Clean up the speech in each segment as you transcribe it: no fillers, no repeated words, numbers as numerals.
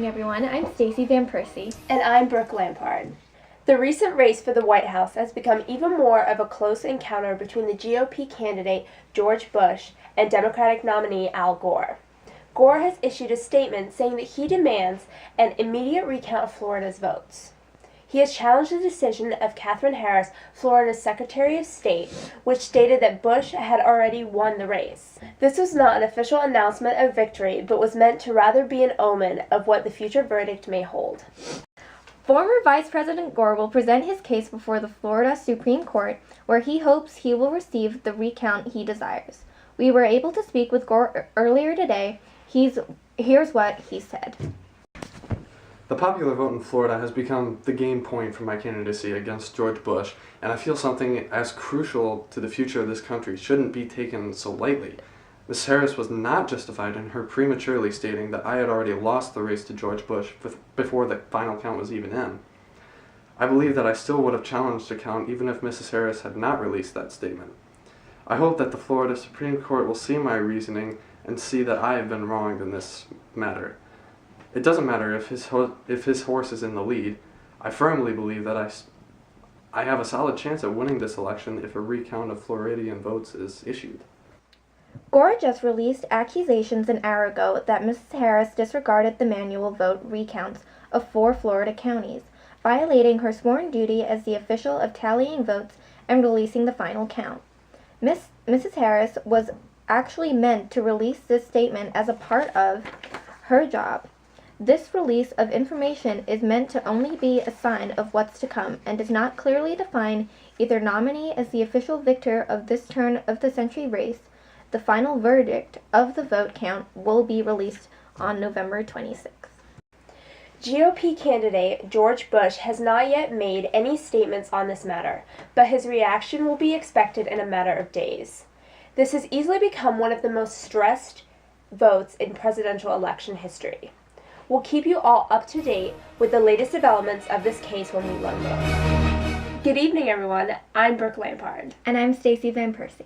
everyone. I'm Stacey Van Persie. And I'm Brooke Lampard. The recent race for the White House has become even more of a close encounter between the GOP candidate George Bush and Democratic nominee Al Gore. Gore has issued a statement saying that he demands an immediate recount of Florida's votes. He has challenged the decision of Katherine Harris, Florida's Secretary of State, which stated that Bush had already won the race. This was not an official announcement of victory, but was meant to rather be an omen of what the future verdict may hold. Former Vice President Gore will present his case before the Florida Supreme Court, where he hopes he will receive the recount he desires. We were able to speak with Gore earlier today. Here's what he said. The popular vote in Florida has become the game point for my candidacy against George Bush, and I feel something as crucial to the future of this country shouldn't be taken so lightly. Ms. Harris was not justified in her prematurely stating that I had already lost the race to George Bush before the final count was even in. I believe that I still would have challenged the count even if Mrs. Harris had not released that statement. I hope that the Florida Supreme Court will see my reasoning and see that I have been wronged in this matter. It doesn't matter if his horse is in the lead. I firmly believe that I have a solid chance at winning this election if a recount of Floridian votes is issued. Gore just released accusations an hour ago that Mrs. Harris disregarded the manual vote recounts of 4 Florida counties, violating her sworn duty as the official of tallying votes and releasing the final count. Mrs. Harris was actually meant to release this statement as a part of her job. This release of information is meant to only be a sign of what's to come and does not clearly define either nominee as the official victor of this turn of the century race. The final verdict of the vote count will be released on November 26th. GOP candidate George Bush has not yet made any statements on this matter, but his reaction will be expected in a matter of days. This has easily become one of the most stressed votes in presidential election history. We'll keep you all up to date with the latest developments of this case when we learn more. Good evening, everyone. I'm Brooke Lampard. And I'm Stacey Van Persie.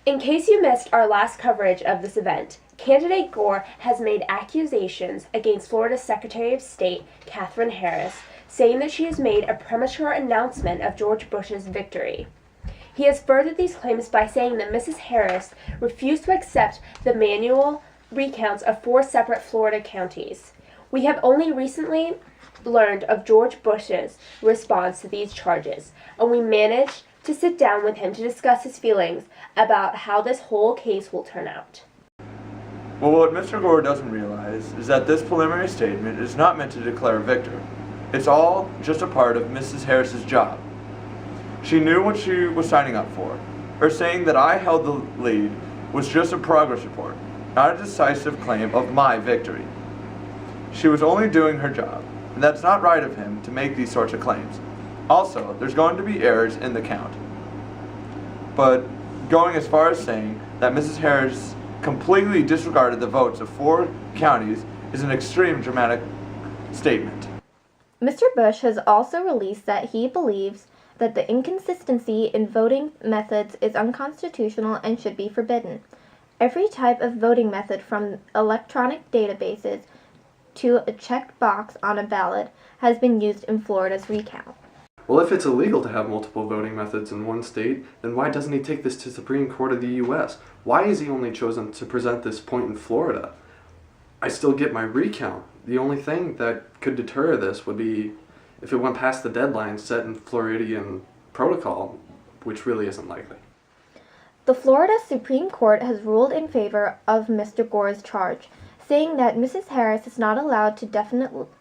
In case you missed our last coverage of this event, candidate Gore has made accusations against Florida's Secretary of State, Katherine Harris, saying that she has made a premature announcement of George Bush's victory. He has furthered these claims by saying that Mrs. Harris refused to accept the manual recounts of 4 separate Florida counties. We have only recently learned of George Bush's response to these charges, and we managed to sit down with him to discuss his feelings about how this whole case will turn out. Well, what Mr. Gore doesn't realize is that this preliminary statement is not meant to declare a victor. It's all just a part of Mrs. Harris's job. She knew what she was signing up for. Her saying that I held the lead was just a progress report, not a decisive claim of my victory. She was only doing her job, and that's not right of him to make these sorts of claims. Also, there's going to be errors in the count. But going as far as saying that Mrs. Harris completely disregarded the votes of 4 counties is an extreme dramatic statement. Mr. Bush has also released that he believes that the inconsistency in voting methods is unconstitutional and should be forbidden. Every type of voting method, from electronic databases to a checked box on a ballot, has been used in Florida's recount. Well, if it's illegal to have multiple voting methods in one state, then why doesn't he take this to the Supreme Court of the U.S.? Why is he only chosen to present this point in Florida? I still get my recount. The only thing that could deter this would be if it went past the deadline set in Floridian protocol, which really isn't likely. The Florida Supreme Court has ruled in favor of Mr. Gore's charge, saying that Mrs. Harris is not allowed to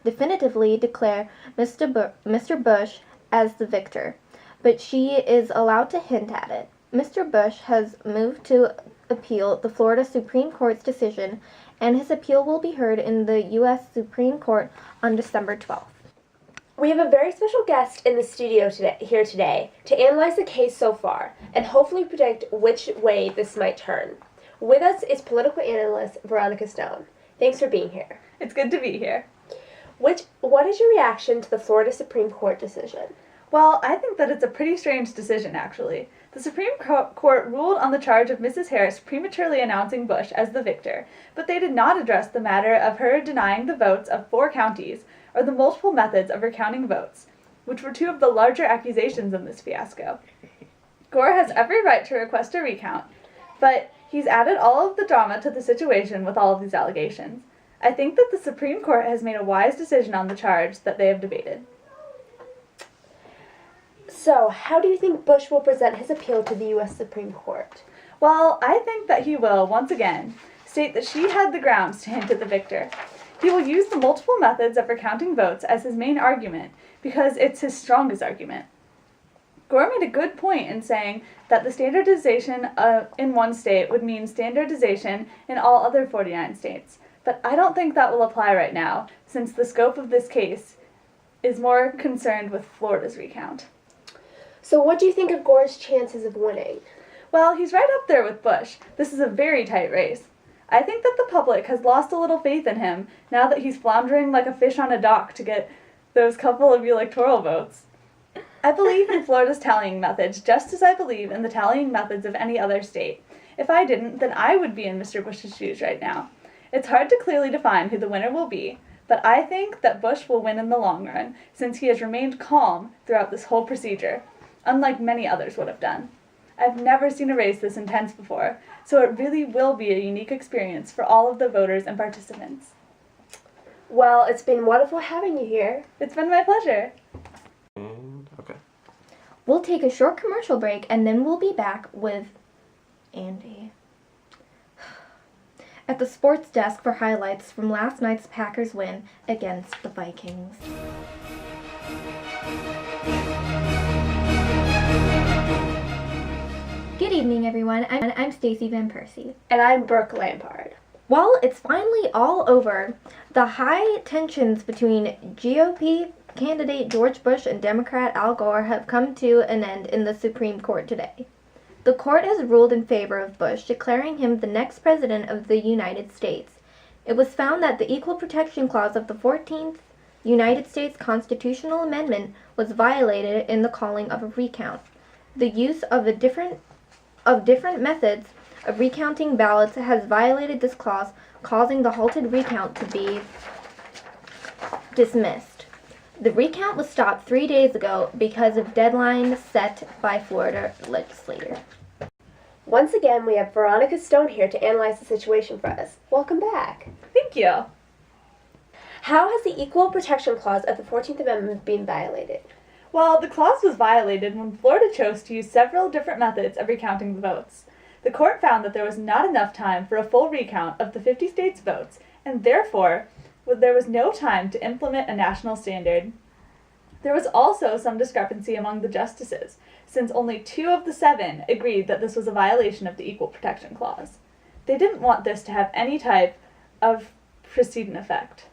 definitively declare Mr. Bush as the victor, but she is allowed to hint at it. Mr. Bush has moved to appeal the Florida Supreme Court's decision, and his appeal will be heard in the U.S. Supreme Court on December 12th. We have a very special guest in the studio here today to analyze the case so far and hopefully predict which way this might turn. With us is political analyst Veronica Stone. Thanks for being here. It's good to be here. What is your reaction to the Florida Supreme Court decision? Well, I think that it's a pretty strange decision, actually. The Supreme Court ruled on the charge of Mrs. Harris prematurely announcing Bush as the victor, but they did not address the matter of her denying the votes of 4 counties, or the multiple methods of recounting votes, which were 2 of the larger accusations in this fiasco. Gore has every right to request a recount, but he's added all of the drama to the situation with all of these allegations. I think that the Supreme Court has made a wise decision on the charge that they have debated. So, how do you think Bush will present his appeal to the U.S. Supreme Court? Well, I think that he will, once again, state that she had the grounds to hint at the victor. He will use the multiple methods of recounting votes as his main argument, because it's his strongest argument. Gore made a good point in saying that the standardization in one state would mean standardization in all other 49 states, but I don't think that will apply right now, since the scope of this case is more concerned with Florida's recount. So what do you think of Gore's chances of winning? Well, he's right up there with Bush. This is a very tight race. I think that the public has lost a little faith in him now that he's floundering like a fish on a dock to get those couple of electoral votes. I believe in Florida's tallying methods just as I believe in the tallying methods of any other state. If I didn't, then I would be in Mr. Bush's shoes right now. It's hard to clearly define who the winner will be, but I think that Bush will win in the long run, since he has remained calm throughout this whole procedure, unlike many others would have done. I've never seen a race this intense before, so it really will be a unique experience for all of the voters and participants. Well, it's been wonderful having you here. It's been my pleasure. And, okay. We'll take a short commercial break and then we'll be back with Andy at the sports desk for highlights from last night's Packers win against the Vikings. Good evening, everyone. I'm Stacey Van Persie. And I'm Brooke Lampard. Well, it's finally all over. The high tensions between GOP candidate George Bush and Democrat Al Gore have come to an end in the Supreme Court today. The court has ruled in favor of Bush, declaring him the next president of the United States. It was found that the Equal Protection Clause of the 14th United States constitutional amendment was violated in the calling of a recount. The use of different methods of recounting ballots has violated this clause, causing the halted recount to be dismissed. The recount was stopped 3 days ago because of deadline set by Florida legislature. Once again, we have Veronica Stone here to analyze the situation for us. Welcome back. Thank you. How has the Equal Protection Clause of the 14th Amendment been violated? Well, the clause was violated when Florida chose to use several different methods of recounting the votes. The court found that there was not enough time for a full recount of the 50 states' votes, and therefore, there was no time to implement a national standard. There was also some discrepancy among the justices, since only 2 of the 7 agreed that this was a violation of the Equal Protection Clause. They didn't want this to have any type of precedent effect.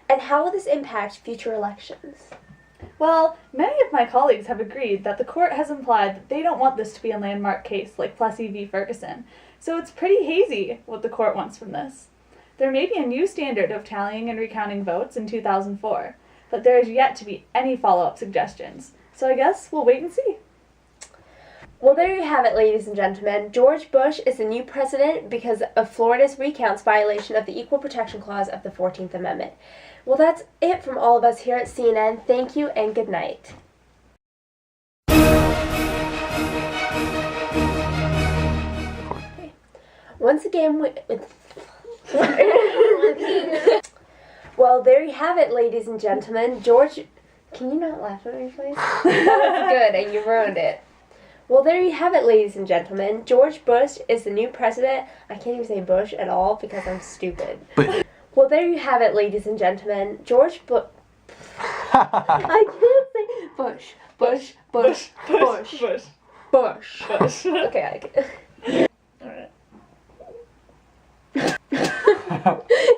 And how will this impact future elections? Well, many of my colleagues have agreed that the court has implied that they don't want this to be a landmark case like Plessy v. Ferguson, so it's pretty hazy what the court wants from this. There may be a new standard of tallying and recounting votes in 2004, but there is yet to be any follow-up suggestions, so I guess we'll wait and see. Well, there you have it, ladies and gentlemen. George Bush is the new president because of Florida's recounts violation of the Equal Protection Clause of the 14th Amendment. Well, that's it from all of us here at CNN. Thank you and good night. Once again, well, there you have it, ladies and gentlemen. George, can you not laugh at me, please? That was good, and you ruined it. Well, there you have it, ladies and gentlemen. George Bush is the new president. I can't even say Bush at all because I'm stupid. Well, there you have it, ladies and gentlemen. George Bush. I can't say Bush. Bush. Bush. Bush. Bush. Bush. Bush. Okay, I can. Alright.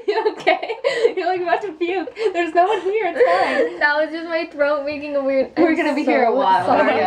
You okay? You're like about to puke. There's no one here. It's fine. That was just my throat making a weird... We're gonna be here a while. Sorry.